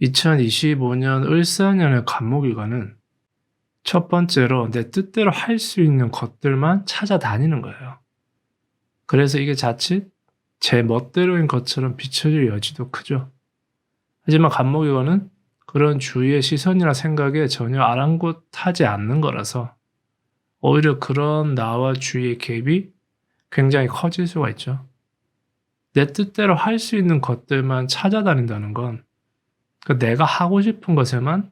2025년 을사년의 간목일관은 첫 번째로 내 뜻대로 할 수 있는 것들만 찾아다니는 거예요. 그래서 이게 자칫 제 멋대로인 것처럼 비춰질 여지도 크죠. 하지만 간목일관은 그런 주위의 시선이나 생각에 전혀 아랑곳하지 않는 거라서 오히려 그런 나와 주위의 갭이 굉장히 커질 수가 있죠. 내 뜻대로 할 수 있는 것들만 찾아다닌다는 건 내가 하고 싶은 것에만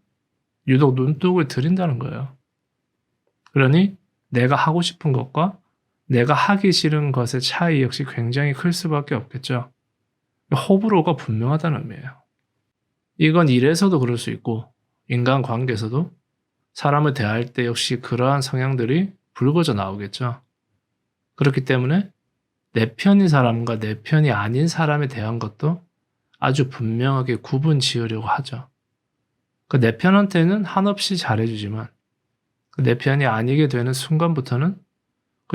유독 눈독을 들인다는 거예요. 그러니 내가 하고 싶은 것과 내가 하기 싫은 것의 차이 역시 굉장히 클 수밖에 없겠죠. 호불호가 분명하다는 의미예요. 이건 일에서도 그럴 수 있고 인간관계에서도 사람을 대할 때 역시 그러한 성향들이 불거져 나오겠죠. 그렇기 때문에 내 편인 사람과 내 편이 아닌 사람에 대한 것도 아주 분명하게 구분 지으려고 하죠. 내 편한테는 한없이 잘해주지만 내 편이 아니게 되는 순간부터는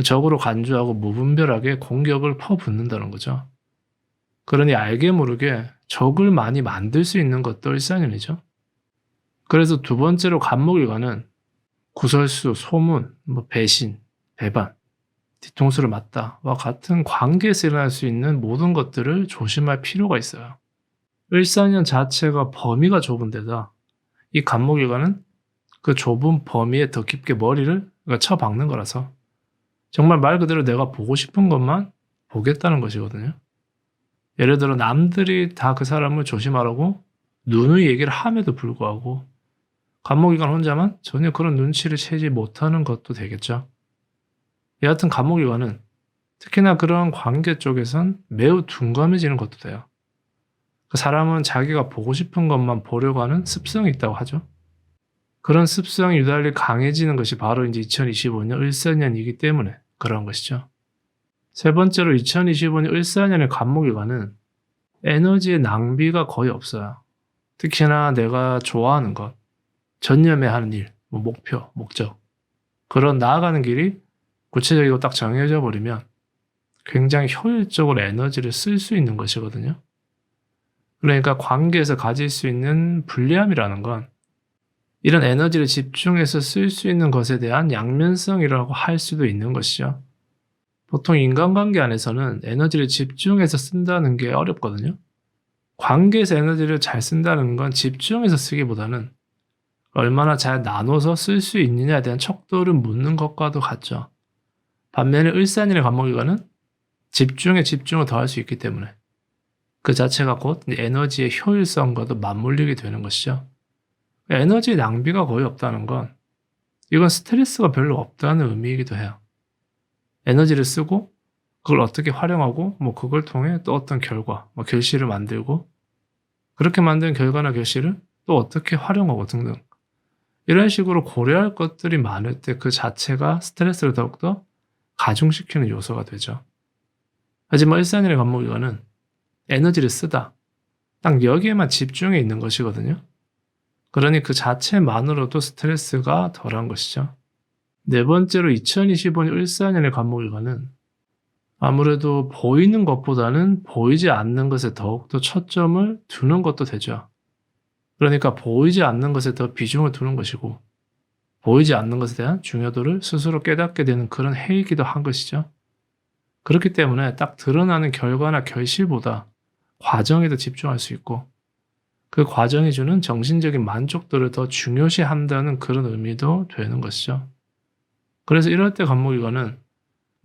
적으로 간주하고 무분별하게 공격을 퍼붓는다는 거죠. 그러니 알게 모르게 적을 많이 만들 수 있는 것도 일상인이죠. 그래서 두 번째로 간목일관은 구설수, 소문, 배신, 배반, 뒤통수를 맞다와 같은 관계에서 일어날 수 있는 모든 것들을 조심할 필요가 있어요. 을사년 자체가 범위가 좁은 데다 이 간목일관은 그 좁은 범위에 더 깊게 머리를 쳐박는 거라서 정말 말 그대로 내가 보고 싶은 것만 보겠다는 것이거든요. 예를 들어 남들이 다 그 사람을 조심하라고 누누이 얘기를 함에도 불구하고 간목일관 혼자만 전혀 그런 눈치를 채지 못하는 것도 되겠죠. 여하튼 간목일관은 특히나 그런 관계 쪽에선 매우 둔감해지는 것도 돼요. 그 사람은 자기가 보고 싶은 것만 보려고 하는 습성이 있다고 하죠. 그런 습성이 유달리 강해지는 것이 바로 이제 2025년 을사년이기 때문에 그런 것이죠. 세 번째로 2025년 을사년의 간목일관은 에너지의 낭비가 거의 없어요. 특히나 내가 좋아하는 것, 전념해야 하는 일, 목표, 목적, 그런 나아가는 길이 구체적이고 딱 정해져 버리면 굉장히 효율적으로 에너지를 쓸 수 있는 것이거든요. 그러니까 관계에서 가질 수 있는 불리함이라는 건 이런 에너지를 집중해서 쓸 수 있는 것에 대한 양면성이라고 할 수도 있는 것이죠. 보통 인간관계 안에서는 에너지를 집중해서 쓴다는 게 어렵거든요. 관계에서 에너지를 잘 쓴다는 건 집중해서 쓰기보다는 얼마나 잘 나눠서 쓸 수 있느냐에 대한 척도를 묻는 것과도 같죠. 반면에 을사년의 간목일관은 집중에 집중을 더할 수 있기 때문에 그 자체가 곧 에너지의 효율성과도 맞물리게 되는 것이죠. 에너지 낭비가 거의 없다는 건 이건 스트레스가 별로 없다는 의미이기도 해요. 에너지를 쓰고 그걸 어떻게 활용하고 그걸 통해 또 어떤 결과, 결실을 만들고 그렇게 만든 결과나 결실을 또 어떻게 활용하고 등등 이런 식으로 고려할 것들이 많을 때 그 자체가 스트레스를 더욱더 가중시키는 요소가 되죠. 하지만 을사년의 간목일관은 에너지를 쓰다. 딱 여기에만 집중해 있는 것이거든요. 그러니 그 자체만으로도 스트레스가 덜한 것이죠. 네 번째로 2025년 을사년의 간목일관은 아무래도 보이는 것보다는 보이지 않는 것에 더욱더 초점을 두는 것도 되죠. 그러니까 보이지 않는 것에 더 비중을 두는 것이고 보이지 않는 것에 대한 중요도를 스스로 깨닫게 되는 그런 해이기도 한 것이죠. 그렇기 때문에 딱 드러나는 결과나 결실보다 과정에 더 집중할 수 있고 그 과정이 주는 정신적인 만족도를 더 중요시한다는 그런 의미도 되는 것이죠. 그래서 이럴 때 간목일관은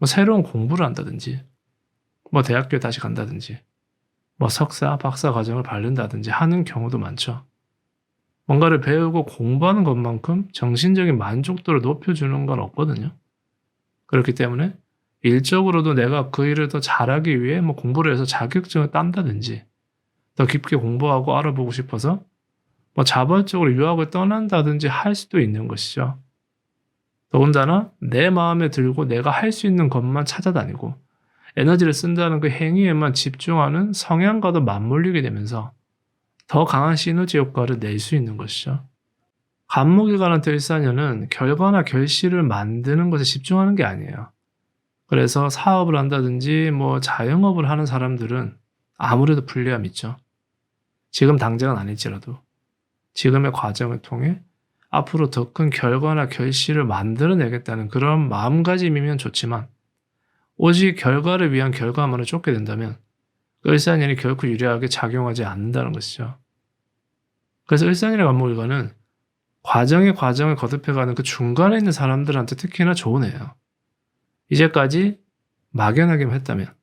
새로운 공부를 한다든지 대학교에 다시 간다든지 석사, 박사 과정을 밟는다든지 하는 경우도 많죠. 뭔가를 배우고 공부하는 것만큼 정신적인 만족도를 높여주는 건 없거든요. 그렇기 때문에 일적으로도 내가 그 일을 더 잘하기 위해 공부를 해서 자격증을 딴다든지 더 깊게 공부하고 알아보고 싶어서 자발적으로 유학을 떠난다든지 할 수도 있는 것이죠. 더군다나 내 마음에 들고 내가 할 수 있는 것만 찾아다니고 에너지를 쓴다는 그 행위에만 집중하는 성향과도 맞물리게 되면서 더 강한 시너지 효과를 낼 수 있는 것이죠. 간목일관한테 을사년은 결과나 결실을 만드는 것에 집중하는 게 아니에요. 그래서 사업을 한다든지 자영업을 하는 사람들은 아무래도 불리함이 있죠. 지금 당장은 아닐지라도 지금의 과정을 통해 앞으로 더 큰 결과나 결실을 만들어내겠다는 그런 마음가짐이면 좋지만 오직 결과를 위한 결과만을 쫓게 된다면 그 을사년이 결코 유리하게 작용하지 않는다는 것이죠. 그래서 을사년의 간목일관은 과정을 거듭해가는 그 중간에 있는 사람들한테 특히나 좋은 해예요. 이제까지 막연하게만 했다면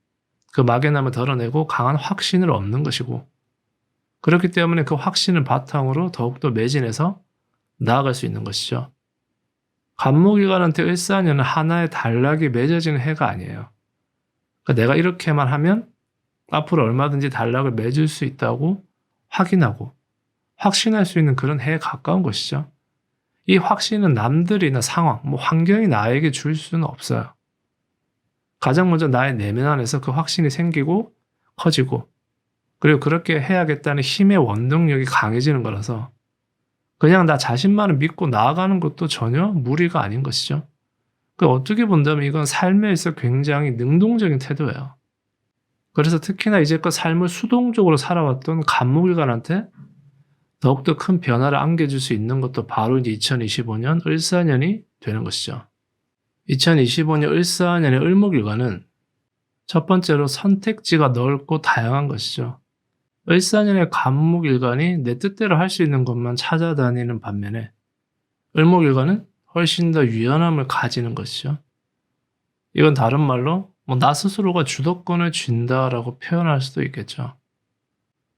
그 막연함을 덜어내고 강한 확신을 얻는 것이고, 그렇기 때문에 그 확신을 바탕으로 더욱더 매진해서 나아갈 수 있는 것이죠. 간목일관한테 을사년은 하나의 단락이 맺어지는 해가 아니에요. 그러니까 내가 이렇게만 하면 앞으로 얼마든지 단락을 맺을 수 있다고 확인하고 확신할 수 있는 그런 해에 가까운 것이죠. 이 확신은 남들이나 상황, 환경이 나에게 줄 수는 없어요. 가장 먼저 나의 내면 안에서 그 확신이 생기고 커지고, 그리고 그렇게 해야겠다는 힘의 원동력이 강해지는 거라서 그냥 나 자신만을 믿고 나아가는 것도 전혀 무리가 아닌 것이죠. 어떻게 본다면 이건 삶에 있어 굉장히 능동적인 태도예요. 그래서 특히나 이제껏 삶을 수동적으로 살아왔던 간목일관한테 더욱더 큰 변화를 안겨줄 수 있는 것도 바로 이제 2025년 을사년이 되는 것이죠. 2025년 을사년의 을목일관은 첫 번째로 선택지가 넓고 다양한 것이죠. 을사년의 간목일관이 내 뜻대로 할 수 있는 것만 찾아다니는 반면에 을목일관은 훨씬 더 유연함을 가지는 것이죠. 이건 다른 말로 나 스스로가 주도권을 쥔다라고 표현할 수도 있겠죠.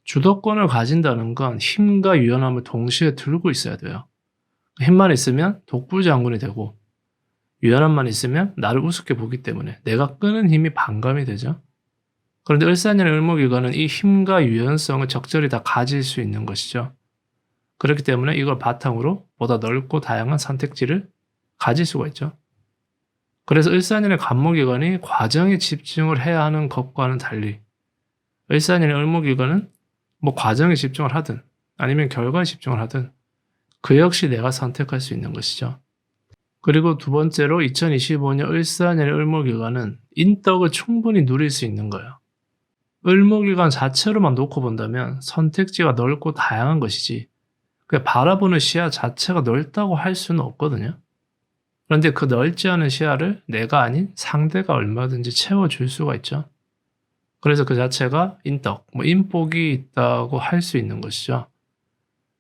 주도권을 가진다는 건 힘과 유연함을 동시에 들고 있어야 돼요. 힘만 있으면 독불장군이 되고 유연함만 있으면 나를 우습게 보기 때문에 내가 끄는 힘이 반감이 되죠. 그런데 을사년의 을목일관은 이 힘과 유연성을 적절히 다 가질 수 있는 것이죠. 그렇기 때문에 이걸 바탕으로 보다 넓고 다양한 선택지를 가질 수가 있죠. 그래서 을사년의 간목일관이 과정에 집중을 해야 하는 것과는 달리 을사년의 을목일관은 과정에 집중을 하든 아니면 결과에 집중을 하든 그 역시 내가 선택할 수 있는 것이죠. 그리고 두 번째로 2025년 을사년의 을목일관은 인덕을 충분히 누릴 수 있는 거예요. 을목일관 자체로만 놓고 본다면 선택지가 넓고 다양한 것이지 그냥 바라보는 시야 자체가 넓다고 할 수는 없거든요. 그런데 그 넓지 않은 시야를 내가 아닌 상대가 얼마든지 채워줄 수가 있죠. 그래서 그 자체가 인덕, 인복이 있다고 할 수 있는 것이죠.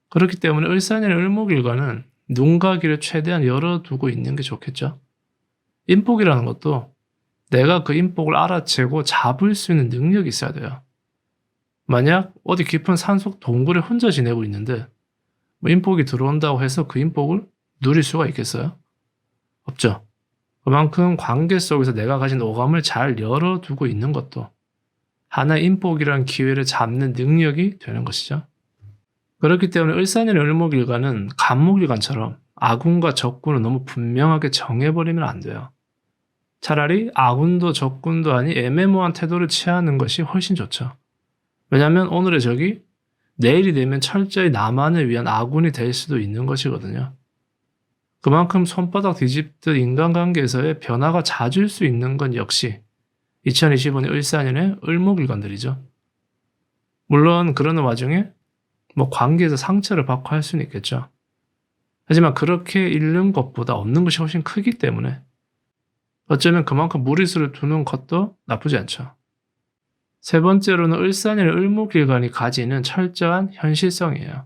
그렇기 때문에 을사년의 을목일관은 눈과 귀를 최대한 열어두고 있는 게 좋겠죠. 인복이라는 것도 내가 그 인복을 알아채고 잡을 수 있는 능력이 있어야 돼요. 만약 어디 깊은 산속 동굴에 혼자 지내고 있는데 인복이 들어온다고 해서 그 인복을 누릴 수가 있겠어요? 없죠. 그만큼 관계 속에서 내가 가진 오감을 잘 열어두고 있는 것도 하나의 인복이라는 기회를 잡는 능력이 되는 것이죠. 그렇기 때문에 을사년의 을목일관은 간목일관처럼 아군과 적군을 너무 분명하게 정해버리면 안 돼요. 차라리 아군도 적군도 아닌 애매모호한 태도를 취하는 것이 훨씬 좋죠. 왜냐하면 오늘의 적이 내일이 되면 철저히 나만을 위한 아군이 될 수도 있는 것이거든요. 그만큼 손바닥 뒤집듯 인간관계에서의 변화가 잦을 수 있는 건 역시 2025년 을사년의 을목일관들이죠. 물론 그러는 와중에 관계에서 상처를 받고 할 수는 있겠죠. 하지만 그렇게 잃는 것보다 얻는 것이 훨씬 크기 때문에 어쩌면 그만큼 무리수를 두는 것도 나쁘지 않죠. 세 번째로는 을사년의 을목일관이 가지는 철저한 현실성이에요.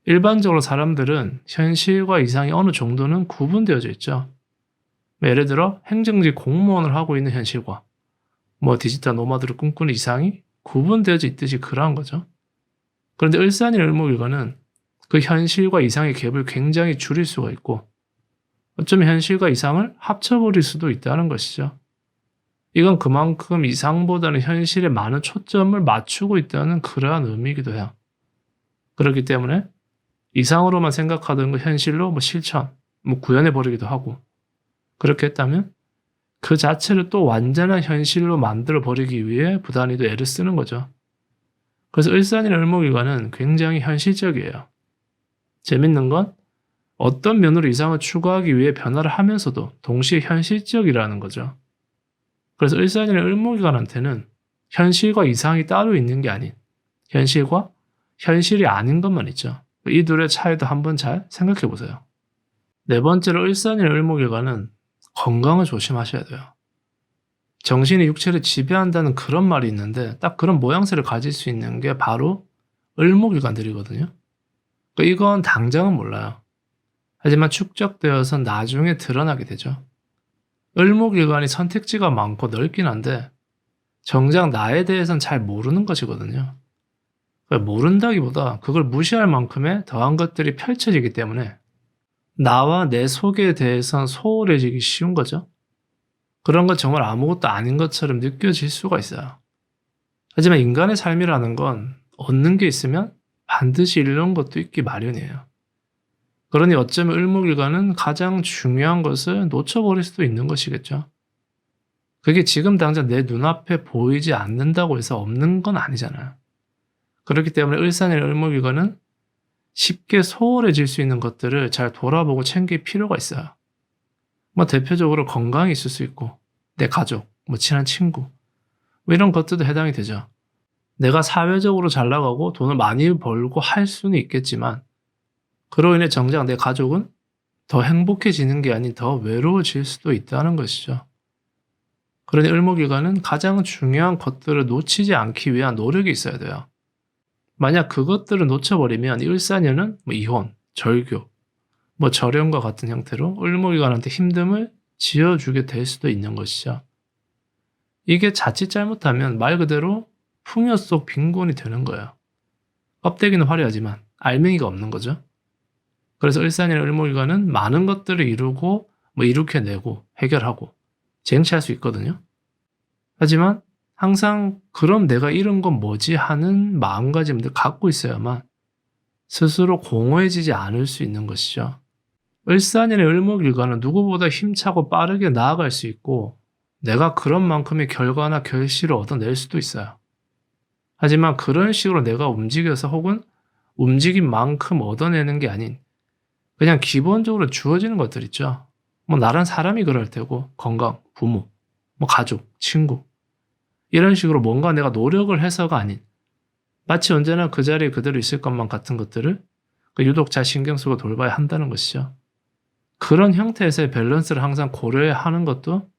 일반적으로 사람들은 현실과 이상이 어느 정도는 구분되어져 있죠. 예를 들어 행정직 공무원을 하고 있는 현실과 디지털 노마드를 꿈꾸는 이상이 구분되어져 있듯이 그러한 거죠. 그런데 을사년의 을목일관은 그 현실과 이상의 갭을 굉장히 줄일 수가 있고 어쩌면 현실과 이상을 합쳐버릴 수도 있다는 것이죠. 이건 그만큼 이상보다는 현실에 많은 초점을 맞추고 있다는 그러한 의미이기도 해요. 그렇기 때문에 이상으로만 생각하던 그 현실로 실천, 구현해버리기도 하고 그렇게 했다면 그 자체를 또 완전한 현실로 만들어버리기 위해 부단히도 애를 쓰는 거죠. 그래서 을사년의 을목일관은 굉장히 현실적이에요. 재밌는 건 어떤 면으로 이상을 추구하기 위해 변화를 하면서도 동시에 현실적이라는 거죠. 그래서 을사년의 을목일관한테는 현실과 이상이 따로 있는 게 아닌 현실과 현실이 아닌 것만 있죠. 이 둘의 차이도 한번 잘 생각해 보세요. 네 번째로 을사년의 을목일간은 건강을 조심하셔야 돼요. 정신이 육체를 지배한다는 그런 말이 있는데 딱 그런 모양새를 가질 수 있는 게 바로 을목일간들이거든요. 이건 당장은 몰라요. 하지만 축적되어서 나중에 드러나게 되죠. 을목일간이 선택지가 많고 넓긴 한데 정작 나에 대해서는 잘 모르는 것이거든요. 모른다기보다 그걸 무시할 만큼의 더한 것들이 펼쳐지기 때문에 나와 내 속에 대해서는 소홀해지기 쉬운 거죠. 그런 건 정말 아무것도 아닌 것처럼 느껴질 수가 있어요. 하지만 인간의 삶이라는 건 얻는 게 있으면 반드시 잃는 것도 있기 마련이에요. 그러니 어쩌면 을목일간은 가장 중요한 것을 놓쳐버릴 수도 있는 것이겠죠. 그게 지금 당장 내 눈앞에 보이지 않는다고 해서 없는 건 아니잖아요. 그렇기 때문에 을사년 을목일간은 쉽게 소홀해질 수 있는 것들을 잘 돌아보고 챙길 필요가 있어요. 대표적으로 건강이 있을 수 있고 내 가족, 친한 친구 이런 것들도 해당이 되죠. 내가 사회적으로 잘 나가고 돈을 많이 벌고 할 수는 있겠지만 그로 인해 정작 내 가족은 더 행복해지는 게 아닌 더 외로워질 수도 있다는 것이죠. 그러니 을목일간은 가장 중요한 것들을 놓치지 않기 위한 노력이 있어야 돼요. 만약 그것들을 놓쳐버리면 을사년은 이혼, 절교, 절연과 같은 형태로 을목일간한테 힘듦을 지어주게 될 수도 있는 것이죠. 이게 자칫 잘못하면 말 그대로 풍요 속 빈곤이 되는 거예요. 껍데기는 화려하지만 알맹이가 없는 거죠. 그래서 을사년 을목일간은 많은 것들을 이루고 이룩해내고 해결하고 쟁취할 수 있거든요. 하지만 항상 그럼 내가 잃은 건 뭐지 하는 마음가짐들 갖고 있어야만 스스로 공허해지지 않을 수 있는 것이죠. 을사년의 을목일간은 누구보다 힘차고 빠르게 나아갈 수 있고 내가 그런 만큼의 결과나 결실을 얻어낼 수도 있어요. 하지만 그런 식으로 내가 움직여서 혹은 움직인 만큼 얻어내는 게 아닌 그냥 기본적으로 주어지는 것들 있죠. 나란 사람이 그럴 테고 건강, 부모, 가족, 친구 이런 식으로 뭔가 내가 노력을 해서가 아닌 마치 언제나 그 자리에 그대로 있을 것만 같은 것들을 유독 잘 신경 쓰고 돌봐야 한다는 것이죠. 그런 형태에서의 밸런스를 항상 고려해야 하는 것도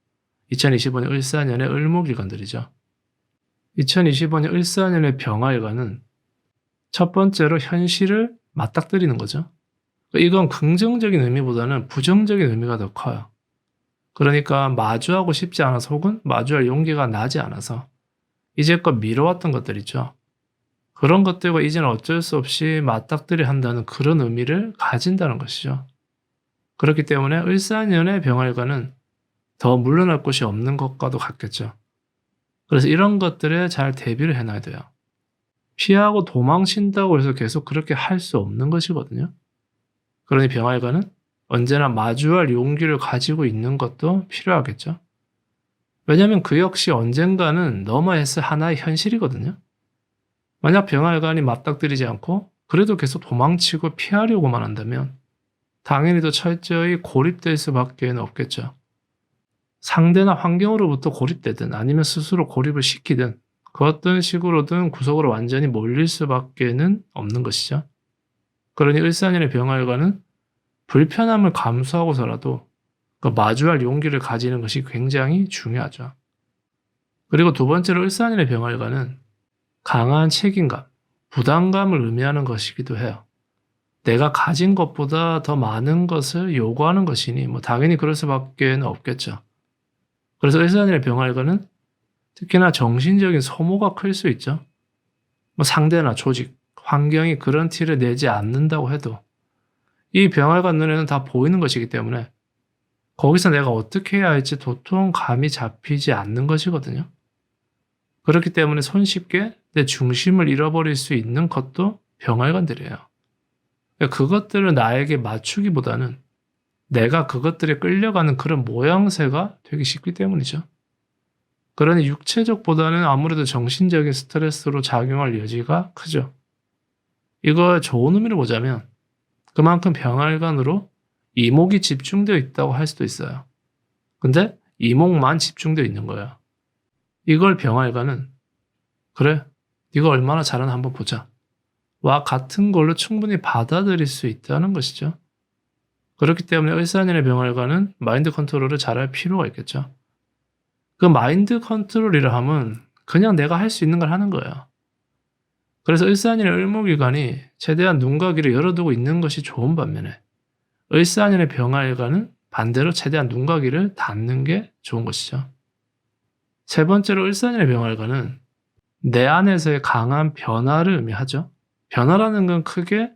2025년 을사년의 을목일간들이죠. 2025년 을사년의 병화일간은 첫 번째로 현실을 맞닥뜨리는 거죠. 이건 긍정적인 의미보다는 부정적인 의미가 더 커요. 그러니까 마주하고 싶지 않아서 혹은 마주할 용기가 나지 않아서 이제껏 미뤄왔던 것들 있죠. 그런 것들과 이제는 어쩔 수 없이 맞닥뜨려 한다는 그런 의미를 가진다는 것이죠. 그렇기 때문에 을사년의 병화일간은 더 물러날 곳이 없는 것과도 같겠죠. 그래서 이런 것들에 잘 대비를 해놔야 돼요. 피하고 도망친다고 해서 계속 그렇게 할 수 없는 것이거든요. 그러니 병화일간은 언제나 마주할 용기를 가지고 있는 것도 필요하겠죠. 왜냐하면 그 역시 언젠가는 넘어야 했을 하나의 현실이거든요. 만약 병화일간이 맞닥뜨리지 않고 그래도 계속 도망치고 피하려고만 한다면 당연히 더 철저히 고립될 수밖에 없겠죠. 상대나 환경으로부터 고립되든 아니면 스스로 고립을 시키든 그 어떤 식으로든 구석으로 완전히 몰릴 수밖에 없는 것이죠. 그러니 을사년의 병화일간은 불편함을 감수하고서라도 마주할 용기를 가지는 것이 굉장히 중요하죠. 그리고 두 번째로 을사년의 병화일간은 강한 책임감, 부담감을 의미하는 것이기도 해요. 내가 가진 것보다 더 많은 것을 요구하는 것이니 당연히 그럴 수밖에 없겠죠. 그래서 을사년의 병화일간은 특히나 정신적인 소모가 클 수 있죠. 상대나 조직, 환경이 그런 티를 내지 않는다고 해도 이 병활관 눈에는 다 보이는 것이기 때문에 거기서 내가 어떻게 해야 할지 도통 감이 잡히지 않는 것이거든요. 그렇기 때문에 손쉽게 내 중심을 잃어버릴 수 있는 것도 병활관들이에요. 그것들을 나에게 맞추기보다는 내가 그것들에 끌려가는 그런 모양새가 되기 쉽기 때문이죠. 그러니 육체적보다는 아무래도 정신적인 스트레스로 작용할 여지가 크죠. 이걸 좋은 의미로 보자면 그만큼 병활관으로 이목이 집중되어 있다고 할 수도 있어요. 근데 이목만 집중되어 있는 거예요. 이걸 병활관은 그래, 네가 얼마나 잘하나 한번 보자. 같은 걸로 충분히 받아들일 수 있다는 것이죠. 그렇기 때문에 을사년의 병활과는 마인드 컨트롤을 잘할 필요가 있겠죠. 그 마인드 컨트롤이라 함은 그냥 내가 할 수 있는 걸 하는 거예요. 그래서 을사년의 을목일간이 최대한 눈과 귀를 열어두고 있는 것이 좋은 반면에 을사년의 병화일간은 반대로 최대한 눈과 귀를 닫는 게 좋은 것이죠. 세 번째로 을사년의 병화일간은 내 안에서의 강한 변화를 의미하죠. 변화라는 건 크게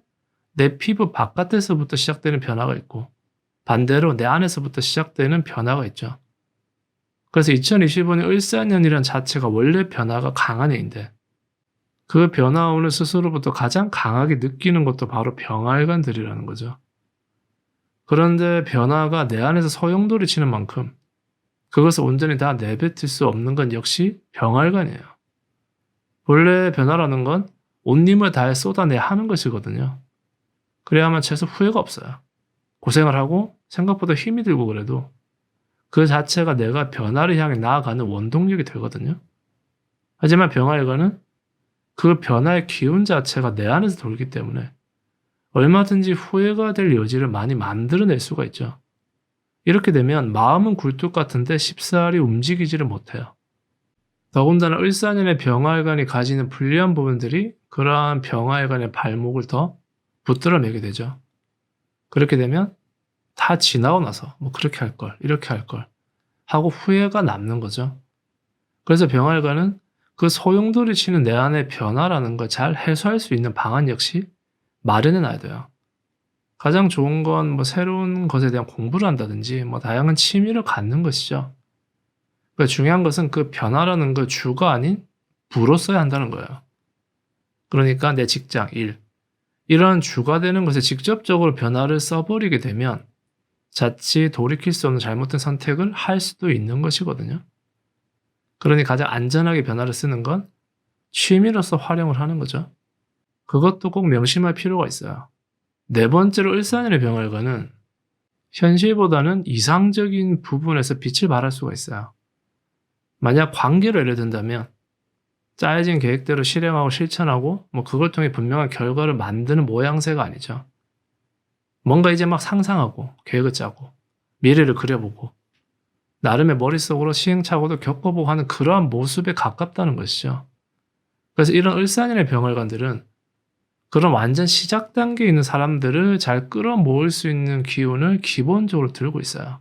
내 피부 바깥에서부터 시작되는 변화가 있고 반대로 내 안에서부터 시작되는 변화가 있죠. 그래서 2025년 을사년이란 자체가 원래 변화가 강한 해인데 그 변화운을 스스로부터 가장 강하게 느끼는 것도 바로 병화일간들이라는 거죠. 그런데 변화가 내 안에서 소용돌이 치는 만큼 그것을 온전히 다 내뱉을 수 없는 건 역시 병화일간이에요. 원래 변화라는 건 온 힘을 다해 쏟아내야 하는 것이거든요. 그래야만 최소 후회가 없어요. 고생을 하고 생각보다 힘이 들고 그래도 그 자체가 내가 변화를 향해 나아가는 원동력이 되거든요. 하지만 병화일간은 그 변화의 기운 자체가 내 안에서 돌기 때문에 얼마든지 후회가 될 여지를 많이 만들어낼 수가 있죠. 이렇게 되면 마음은 굴뚝 같은데 쉽사리 움직이지를 못해요. 더군다나 을사년의 병화일간이 가지는 불리한 부분들이 그러한 병화일간의 발목을 더 붙들어매게 되죠. 그렇게 되면 다 지나고 나서 뭐 그렇게 할 걸, 이렇게 할 걸 하고 후회가 남는 거죠. 그래서 병화일간은 그 소용돌이 치는 내 안의 변화라는 걸 잘 해소할 수 있는 방안 역시 마련해 놔야 돼요. 가장 좋은 건 뭐 새로운 것에 대한 공부를 한다든지 뭐 다양한 취미를 갖는 것이죠. 그러니까 중요한 것은 그 변화라는 걸 주가 아닌 부로 써야 한다는 거예요. 그러니까 내 직장, 일, 이런 주가 되는 것에 직접적으로 변화를 써버리게 되면 자칫 돌이킬 수 없는 잘못된 선택을 할 수도 있는 것이거든요. 그러니 가장 안전하게 변화를 쓰는 건 취미로서 활용을 하는 거죠. 그것도 꼭 명심할 필요가 있어요. 네 번째로 을사년의 병활과는 현실보다는 이상적인 부분에서 빛을 발할 수가 있어요. 만약 관계를 예를 든다면 짜여진 계획대로 실행하고 실천하고 뭐 그걸 통해 분명한 결과를 만드는 모양새가 아니죠. 뭔가 이제 막 상상하고 계획을 짜고 미래를 그려보고 나름의 머릿속으로 시행착오도 겪어보고 하는 그러한 모습에 가깝다는 것이죠. 그래서 이런 을사년의 병활관들은 그런 완전 시작 단계에 있는 사람들을 잘 끌어모을 수 있는 기운을 기본적으로 들고 있어요.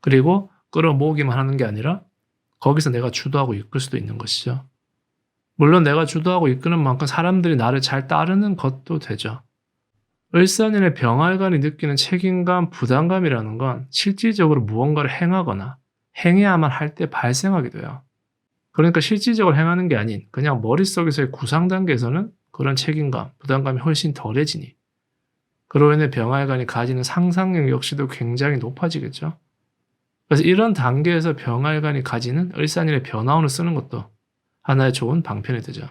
그리고 끌어모으기만 하는 게 아니라 거기서 내가 주도하고 이끌 수도 있는 것이죠. 물론 내가 주도하고 이끄는 만큼 사람들이 나를 잘 따르는 것도 되죠. 을사년의 병활관이 느끼는 책임감, 부담감이라는 건 실질적으로 무언가를 행하거나 행해야만 할 때 발생하게 돼요. 그러니까 실질적으로 행하는 게 아닌 그냥 머릿속에서의 구상 단계에서는 그런 책임감, 부담감이 훨씬 덜해지니 그로 인해 병활관이 가지는 상상력 역시도 굉장히 높아지겠죠. 그래서 이런 단계에서 병활관이 가지는 을사년의 변화운을 쓰는 것도 하나의 좋은 방편이 되죠.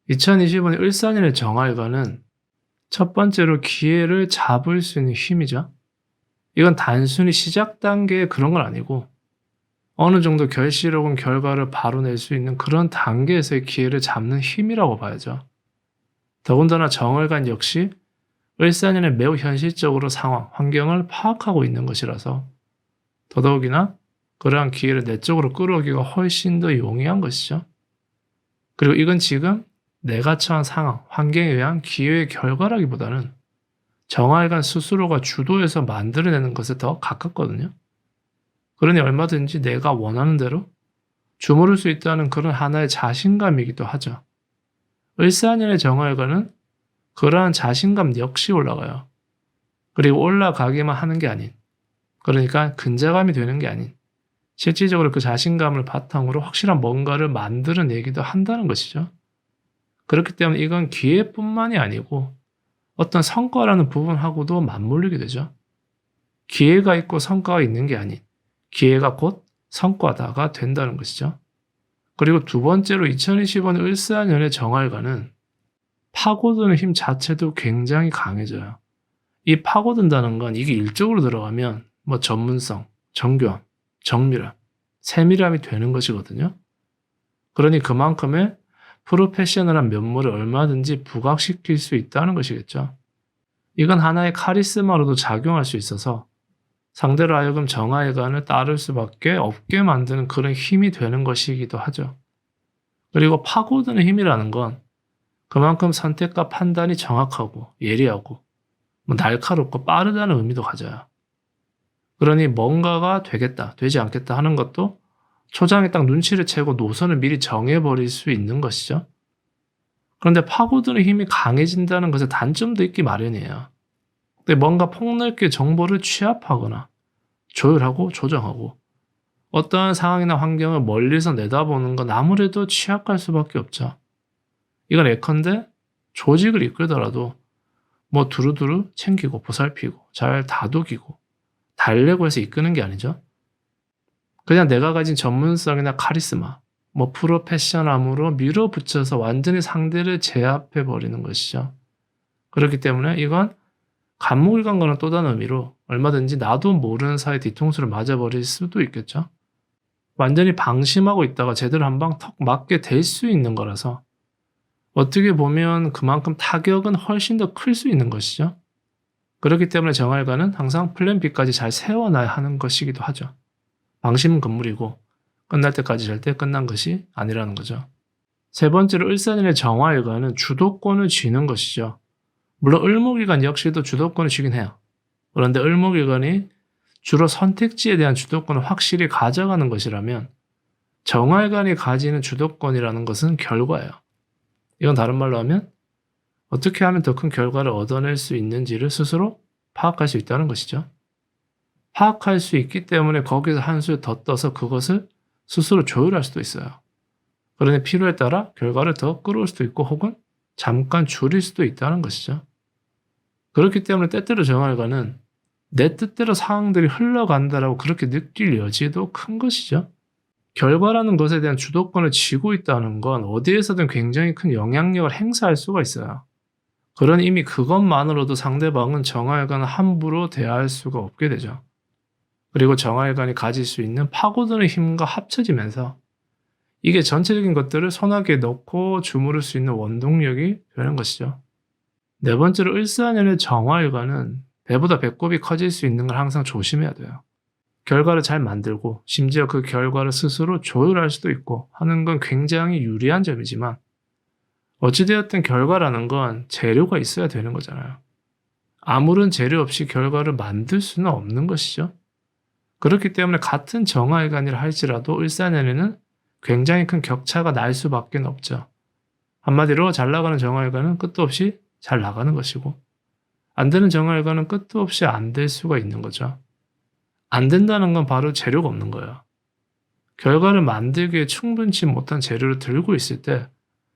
2025년 을사년의 정활관은 첫 번째로 기회를 잡을 수 있는 힘이죠. 이건 단순히 시작 단계의 그런 건 아니고 어느 정도 결실 혹은 결과를 바로 낼 수 있는 그런 단계에서의 기회를 잡는 힘이라고 봐야죠. 더군다나 정월간 역시 을사년에 매우 현실적으로 상황, 환경을 파악하고 있는 것이라서 더더욱이나 그러한 기회를 내 쪽으로 끌어오기가 훨씬 더 용이한 것이죠. 그리고 이건 지금 내가 처한 상황, 환경에 의한 기회의 결과라기보다는 정화일간 스스로가 주도해서 만들어내는 것에 더 가깝거든요. 그러니 얼마든지 내가 원하는 대로 주무를 수 있다는 그런 하나의 자신감이기도 하죠. 을사년의 정화일간은 그러한 자신감 역시 올라가요. 그리고 올라가기만 하는 게 아닌, 그러니까 근자감이 되는 게 아닌 실질적으로 그 자신감을 바탕으로 확실한 뭔가를 만들어내기도 한다는 것이죠. 그렇기 때문에 이건 기회뿐만이 아니고 어떤 성과라는 부분하고도 맞물리게 되죠. 기회가 있고 성과가 있는 게 아닌 기회가 곧 성과다가 된다는 것이죠. 그리고 두 번째로 2025년 을사년의 정활과는 파고드는 힘 자체도 굉장히 강해져요. 이 파고든다는 건 이게 일적으로 들어가면 뭐 전문성, 정교함, 정밀함, 세밀함이 되는 것이거든요. 그러니 그만큼의 프로페셔널한 면모를 얼마든지 부각시킬 수 있다는 것이겠죠. 이건 하나의 카리스마로도 작용할 수 있어서 상대로 하여금 정하여간을 따를 수밖에 없게 만드는 그런 힘이 되는 것이기도 하죠. 그리고 파고드는 힘이라는 건 그만큼 선택과 판단이 정확하고 예리하고 날카롭고 빠르다는 의미도 가져요. 그러니 뭔가가 되겠다, 되지 않겠다 하는 것도 초장에 딱 눈치를 채고 노선을 미리 정해버릴 수 있는 것이죠. 그런데 파고드는 힘이 강해진다는 것에 단점도 있기 마련이에요. 근데 뭔가 폭넓게 정보를 취합하거나 조율하고 조정하고 어떠한 상황이나 환경을 멀리서 내다보는 건 아무래도 취약할 수밖에 없죠. 이건 예컨대 조직을 이끌더라도 두루두루 챙기고 보살피고 잘 다독이고 달래고 해서 이끄는 게 아니죠. 그냥 내가 가진 전문성이나 카리스마, 프로페셔널함으로 밀어붙여서 완전히 상대를 제압해버리는 것이죠. 그렇기 때문에 이건 간목일관과는 또 다른 의미로 얼마든지 나도 모르는 사이 뒤통수를 맞아버릴 수도 있겠죠. 완전히 방심하고 있다가 제대로 한 방 턱 맞게 될 수 있는 거라서 어떻게 보면 그만큼 타격은 훨씬 더 클 수 있는 것이죠. 그렇기 때문에 정할관은 항상 플랜 B까지 잘 세워놔야 하는 것이기도 하죠. 방심은 금물이고 끝날 때까지 절대 끝난 것이 아니라는 거죠. 세 번째로 을사년의 정화일관은 주도권을 쥐는 것이죠. 물론 을목일관 역시도 주도권을 쥐긴 해요. 그런데 을목일관이 주로 선택지에 대한 주도권을 확실히 가져가는 것이라면 정화일관이 가지는 주도권이라는 것은 결과예요. 이건 다른 말로 하면 어떻게 하면 더 큰 결과를 얻어낼 수 있는지를 스스로 파악할 수 있다는 것이죠. 파악할 수 있기 때문에 거기서 한 술 더 떠서 그것을 스스로 조율할 수도 있어요. 그러니 필요에 따라 결과를 더 끌어올 수도 있고 혹은 잠깐 줄일 수도 있다는 것이죠. 그렇기 때문에 때때로 정할관은 내 뜻대로 상황들이 흘러간다라고 그렇게 느낄 여지도 큰 것이죠. 결과라는 것에 대한 주도권을 쥐고 있다는 건 어디에서든 굉장히 큰 영향력을 행사할 수가 있어요. 그런 이미 그것만으로도 상대방은 정화일관을 함부로 대할 수가 없게 되죠. 그리고 정화일관이 가질 수 있는 파고드는 힘과 합쳐지면서 이게 전체적인 것들을 손아귀에 넣고 주무를 수 있는 원동력이 되는 것이죠. 네 번째로 을사년의 정화일관은 배보다 배꼽이 커질 수 있는 걸 항상 조심해야 돼요. 결과를 잘 만들고 심지어 그 결과를 스스로 조율할 수도 있고 하는 건 굉장히 유리한 점이지만 어찌되었든 결과라는 건 재료가 있어야 되는 거잖아요. 아무런 재료 없이 결과를 만들 수는 없는 것이죠. 그렇기 때문에 같은 정화일관이라 할지라도 을사년에는 굉장히 큰 격차가 날 수밖에 없죠. 한마디로 잘 나가는 정화일관은 끝도 없이 잘 나가는 것이고 안 되는 정화일관은 끝도 없이 안 될 수가 있는 거죠. 안 된다는 건 바로 재료가 없는 거예요. 결과를 만들기에 충분치 못한 재료를 들고 있을 때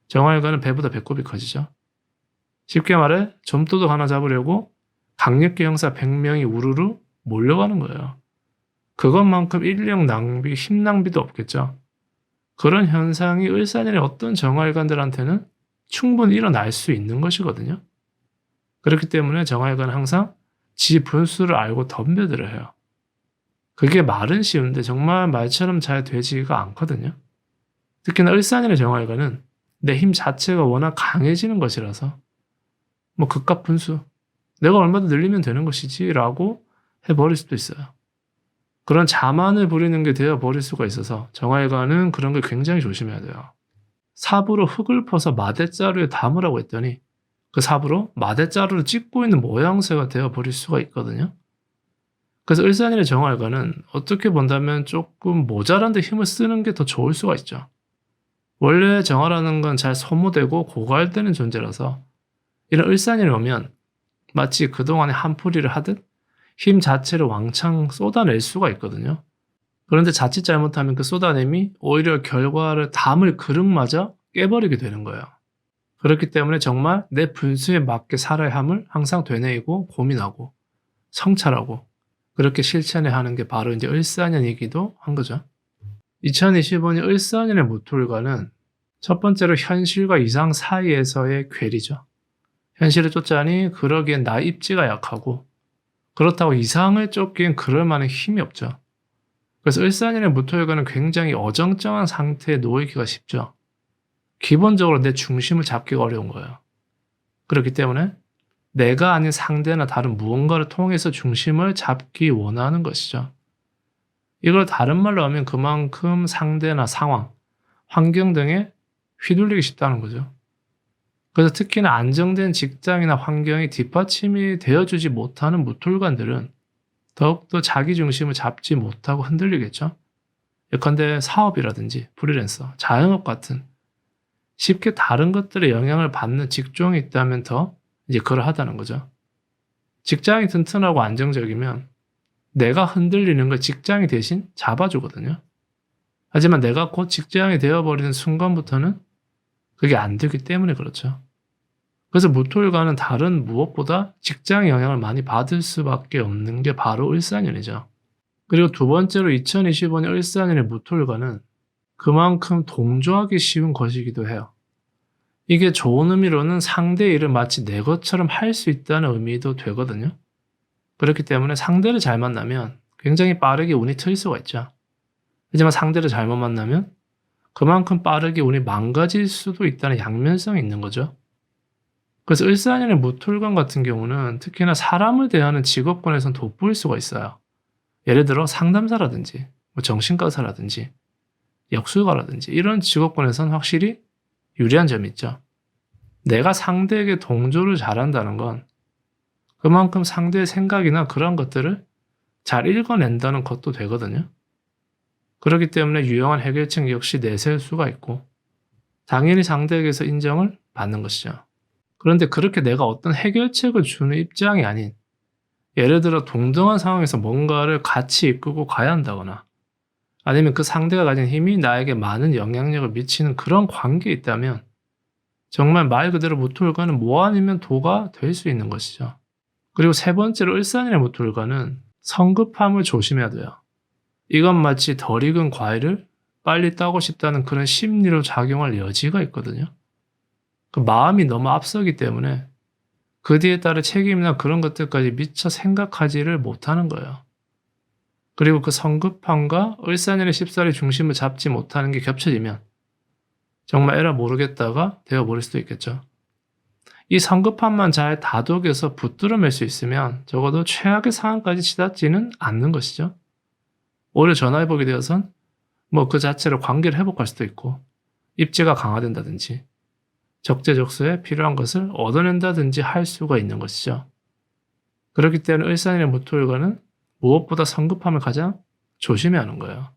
정화일관은 배보다 배꼽이 커지죠. 쉽게 말해 좀도둑 하나 잡으려고 강력계 형사 100명이 우르르 몰려가는 거예요. 그것만큼 인력 낭비, 힘 낭비도 없겠죠. 그런 현상이 을사년의 어떤 정화일관들한테는 충분히 일어날 수 있는 것이거든요. 그렇기 때문에 정화일관은 항상 지 분수를 알고 덤벼들어야 해요. 그게 말은 쉬운데 정말 말처럼 잘 되지가 않거든요. 특히나 을사년의 정화일관은 내 힘 자체가 워낙 강해지는 것이라서 극값 분수, 내가 얼마 더 늘리면 되는 것이지 라고 해버릴 수도 있어요. 그런 자만을 부리는 게 되어버릴 수가 있어서 정화일관은 그런 걸 굉장히 조심해야 돼요. 삽으로 흙을 퍼서 마대자루에 담으라고 했더니 그 삽으로 마대자루를 찍고 있는 모양새가 되어버릴 수가 있거든요. 그래서 을사년의 정화일관은 어떻게 본다면 조금 모자란 데 힘을 쓰는 게 더 좋을 수가 있죠. 원래 정화라는 건 잘 소모되고 고갈되는 존재라서 이런 을사년이 오면 마치 그동안에 한풀이를 하듯 힘 자체를 왕창 쏟아낼 수가 있거든요. 그런데 자칫 잘못하면 그 쏟아냄이 오히려 결과를 담을 그릇마저 깨버리게 되는 거예요. 그렇기 때문에 정말 내 분수에 맞게 살아야 함을 항상 되뇌이고 고민하고 성찰하고 그렇게 실천해야 하는 게 바로 이제 을사년이기도 한 거죠. 2025년 을사년의 모토일관은 첫 번째로 현실과 이상 사이에서의 괴리죠. 현실을 쫓자니 그러기엔 나 입지가 약하고 그렇다고 이상을 쫓기엔 그럴 만한 힘이 없죠. 그래서 을사년의 모토일관은 굉장히 어정쩡한 상태에 놓이기가 쉽죠. 기본적으로 내 중심을 잡기가 어려운 거예요. 그렇기 때문에 내가 아닌 상대나 다른 무언가를 통해서 중심을 잡기 원하는 것이죠. 이걸 다른 말로 하면 그만큼 상대나 상황, 환경 등에 휘둘리기 쉽다는 거죠. 그래서 특히나 안정된 직장이나 환경이 뒷받침이 되어주지 못하는 무툴관들은 더욱더 자기 중심을 잡지 못하고 흔들리겠죠. 예컨대 사업이라든지 프리랜서, 자영업 같은 쉽게 다른 것들의 영향을 받는 직종이 있다면 더 이제 그러하다는 거죠. 직장이 튼튼하고 안정적이면 내가 흔들리는 걸 직장이 대신 잡아주거든요. 하지만 내가 곧 직장이 되어버리는 순간부터는 그게 안 되기 때문에 그렇죠. 그래서 무토일관은 다른 무엇보다 직장의 영향을 많이 받을 수밖에 없는 게 바로 을사년이죠. 그리고 두 번째로 2025년 을사년의 무토일관은 그만큼 동조하기 쉬운 것이기도 해요. 이게 좋은 의미로는 상대의 일을 마치 내 것처럼 할 수 있다는 의미도 되거든요. 그렇기 때문에 상대를 잘 만나면 굉장히 빠르게 운이 트일 수가 있죠. 하지만 상대를 잘못 만나면 그만큼 빠르게 운이 망가질 수도 있다는 양면성이 있는 거죠. 그래서 을사년의 무토일관 같은 경우는 특히나 사람을 대하는 직업군에선 돋보일 수가 있어요. 예를 들어 상담사라든지 정신과 의사라든지 역술가라든지 이런 직업군에선 확실히 유리한 점이 있죠. 내가 상대에게 동조를 잘한다는 건 그만큼 상대의 생각이나 그런 것들을 잘 읽어낸다는 것도 되거든요. 그렇기 때문에 유용한 해결책 역시 내세울 수가 있고 당연히 상대에게서 인정을 받는 것이죠. 그런데 그렇게 내가 어떤 해결책을 주는 입장이 아닌 예를 들어 동등한 상황에서 뭔가를 같이 이끌고 가야 한다거나 아니면 그 상대가 가진 힘이 나에게 많은 영향력을 미치는 그런 관계에 있다면 정말 말 그대로 무토일관은 뭐 아니면 도가 될 수 있는 것이죠. 그리고 세 번째로 을사년의 무토일관은 성급함을 조심해야 돼요. 이건 마치 덜 익은 과일을 빨리 따고 싶다는 그런 심리로 작용할 여지가 있거든요. 그 마음이 너무 앞서기 때문에 그 뒤에 따른 책임이나 그런 것들까지 미처 생각하지를 못하는 거예요. 그리고 그 성급함과 을사년의 쉽사리 중심을 잡지 못하는 게 겹쳐지면 정말 에라 모르겠다가 되어버릴 수도 있겠죠. 이 성급함만 잘 다독여서 붙들어맬 수 있으면 적어도 최악의 상황까지 치닫지는 않는 것이죠. 오히려 전화해보게 되어선 그 자체로 관계를 회복할 수도 있고 입지가 강화된다든지 적재적소에 필요한 것을 얻어낸다든지 할 수가 있는 것이죠. 그렇기 때문에 을사년의 무토일관은 무엇보다 성급함을 가장 조심해야 하는 거예요.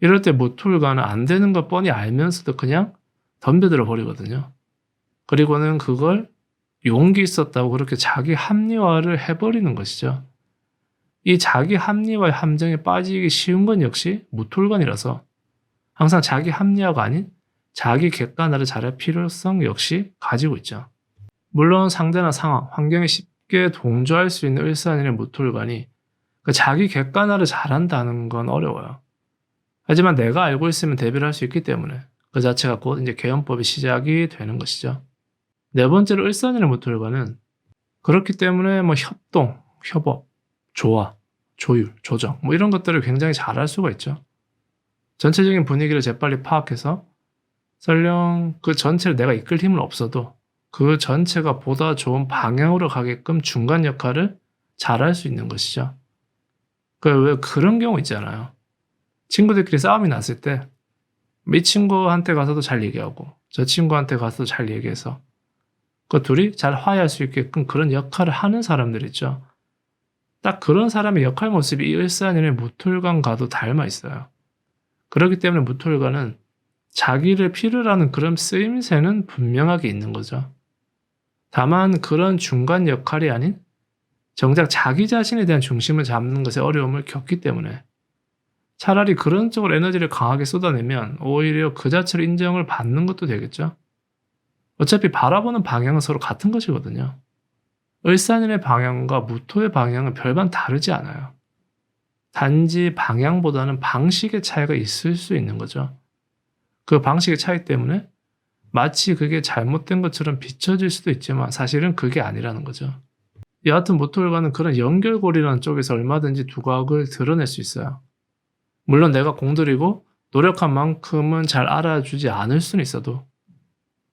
이럴 때 무토일관은 안 되는 걸 뻔히 알면서도 그냥 덤벼들어 버리거든요. 그리고는 그걸 용기 있었다고 그렇게 자기 합리화를 해버리는 것이죠. 이 자기 합리화의 함정에 빠지기 쉬운 건 역시 무토일관이라서 항상 자기 합리화가 아닌 자기 객관화를 잘할 필요성 역시 가지고 있죠. 물론 상대나 상황, 환경에 쉽게 동조할 수 있는 을사년의 무토일관이 자기 객관화를 잘한다는 건 어려워요. 하지만 내가 알고 있으면 대비를 할 수 있기 때문에 그 자체가 곧 이제 개연법의 시작이 되는 것이죠. 네 번째로 을사년의 무토일관은 그렇기 때문에 협동, 협업, 조화, 조율, 조정 이런 것들을 굉장히 잘할 수가 있죠. 전체적인 분위기를 재빨리 파악해서 설령 그 전체를 내가 이끌 힘은 없어도 그 전체가 보다 좋은 방향으로 가게끔 중간 역할을 잘할 수 있는 것이죠. 왜 그런 경우 있잖아요. 친구들끼리 싸움이 났을 때 이 친구한테 가서도 잘 얘기하고 저 친구한테 가서도 잘 얘기해서 그 둘이 잘 화해할 수 있게끔 그런 역할을 하는 사람들 있죠. 딱 그런 사람의 역할 모습이 이 을사년의 무토일관과도 닮아 있어요. 그렇기 때문에 무토일관은 자기를 필요로 하는 그런 쓰임새는 분명하게 있는 거죠. 다만 그런 중간 역할이 아닌 정작 자기 자신에 대한 중심을 잡는 것에 어려움을 겪기 때문에 차라리 그런 쪽으로 에너지를 강하게 쏟아내면 오히려 그 자체로 인정을 받는 것도 되겠죠. 어차피 바라보는 방향은 서로 같은 것이거든요. 을사년의 방향과 무토의 방향은 별반 다르지 않아요. 단지 방향보다는 방식의 차이가 있을 수 있는 거죠. 그 방식의 차이 때문에 마치 그게 잘못된 것처럼 비춰질 수도 있지만 사실은 그게 아니라는 거죠. 여하튼 무토일관은 그런 연결고리라는 쪽에서 얼마든지 두각을 드러낼 수 있어요. 물론 내가 공들이고 노력한 만큼은 잘 알아주지 않을 수는 있어도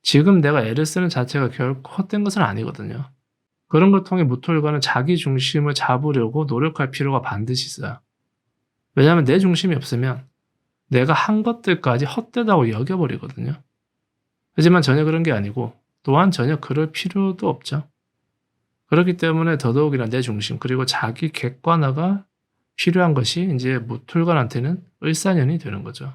지금 내가 애를 쓰는 자체가 결코 헛된 것은 아니거든요. 그런 걸 통해 무토일관은 자기 중심을 잡으려고 노력할 필요가 반드시 있어요. 왜냐하면 내 중심이 없으면 내가 한 것들까지 헛되다고 여겨버리거든요. 하지만 전혀 그런 게 아니고 또한 전혀 그럴 필요도 없죠. 그렇기 때문에 더더욱이나 내 중심 그리고 자기 객관화가 필요한 것이 이제 무토일관한테는 을사년이 되는 거죠.